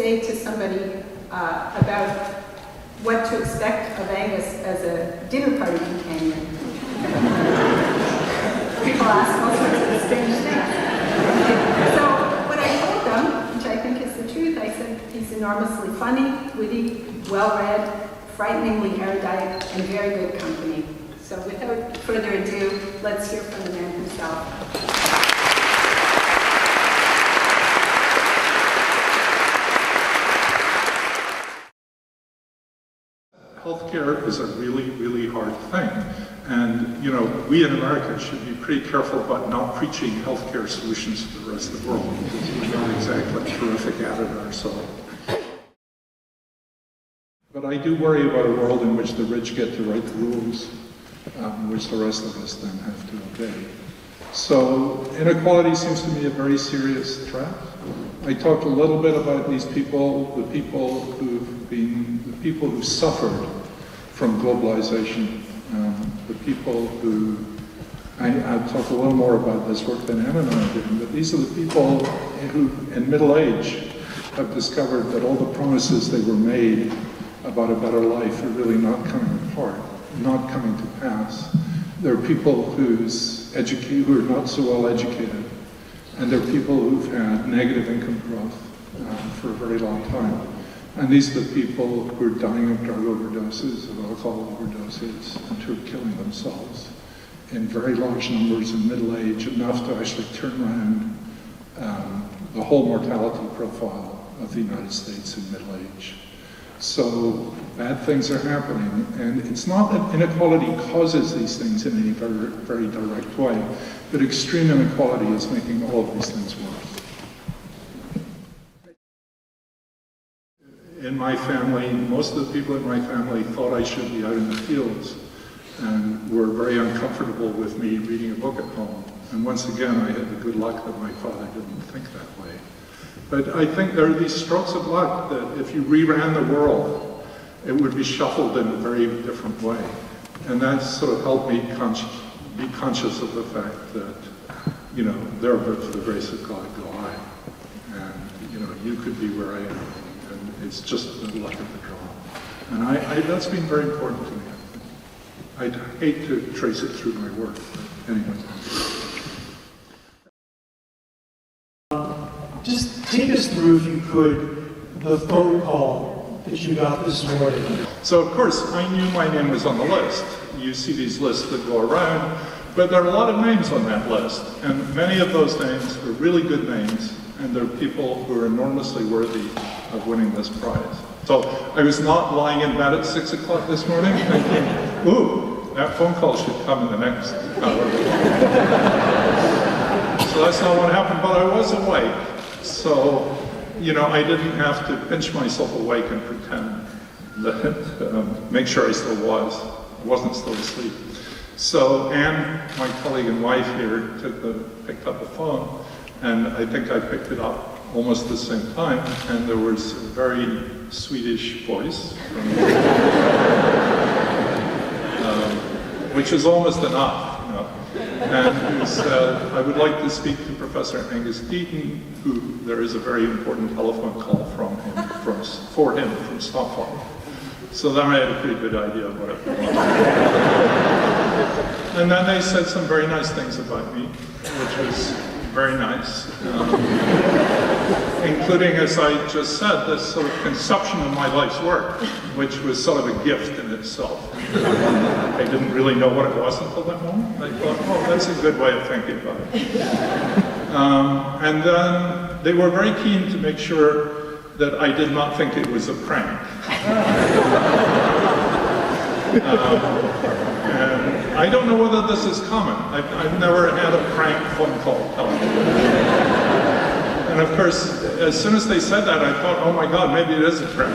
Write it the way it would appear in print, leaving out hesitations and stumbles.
say to somebody about what to expect of Angus as a dinner party companion. People ask all sorts of strange things. So what I told them, which I think is the truth, I said he's enormously funny, witty, well-read, frighteningly erudite, and very good company. So without further ado, let's hear from the man himself. Healthcare is a really, really hard thing. And, you know, we in America should be pretty careful about not preaching healthcare solutions to the rest of the world, because we're not exactly terrific at it ourselves. But I do worry about a world in which the rich get to write the rules, which the rest of us then have to obey. So inequality seems to me a very serious threat. I talked a little bit about these people, the people who suffered from globalization, the people who, I'll talk a little more about this work than Anna and I are doing, but these are the people who in middle age have discovered that all the promises they were made about a better life are really not coming to pass. There are people who are not so well educated, and there are people who've had negative income growth for a very long time. And these are the people who are dying of drug overdoses, of alcohol overdoses, and who are killing themselves in very large numbers in middle age, enough to actually turn around the whole mortality profile of the United States in middle age. So bad things are happening, and it's not that inequality causes these things in any very, very direct way, but extreme inequality is making all of these things worse. In my family, most of the people in my family thought I should be out in the fields and were very uncomfortable with me reading a book at home. And once again, I had the good luck that my father didn't think that way. But I think there are these strokes of luck that if you reran the world, it would be shuffled in a very different way. And that sort of helped me be conscious of the fact that, you know, there but for the grace of God go I. And, you know, you could be where I am. And it's just the luck of the draw. And that's been very important to me. I'd hate to trace it through my work, but anyway. Just take us through, if you could, the phone call that you got this morning. So, of course, I knew my name was on the list. You see these lists that go around, but there are a lot of names on that list, and many of those names are really good names, and they're people who are enormously worthy of winning this prize. So, I was not lying in bed at 6 o'clock this morning thinking, ooh, that phone call should come in the next hour. So that's not what happened, but I was awake. So, you know, I didn't have to pinch myself awake and pretend that, make sure I still was. I wasn't still asleep. So Anne, my colleague and wife here, picked up the phone, and I think I picked it up almost at the same time, and there was a very Swedish voice, which is almost enough, you know. And who said, I would like to speak to Professor Angus Deaton, who there is a very important telephone call for him from Stockholm. So then I had a pretty good idea of what it was. And then they said some very nice things about me, which was very nice. Including, as I just said, this sort of conception of my life's work, which was sort of a gift in itself. I didn't really know what it was until that moment. I thought, oh, that's a good way of thinking about it. And then they were very keen to make sure that I did not think it was a prank. And I don't know whether this is common. I've never had a prank phone call telephone. And of course, as soon as they said that, I thought, oh my God, maybe it is a prank.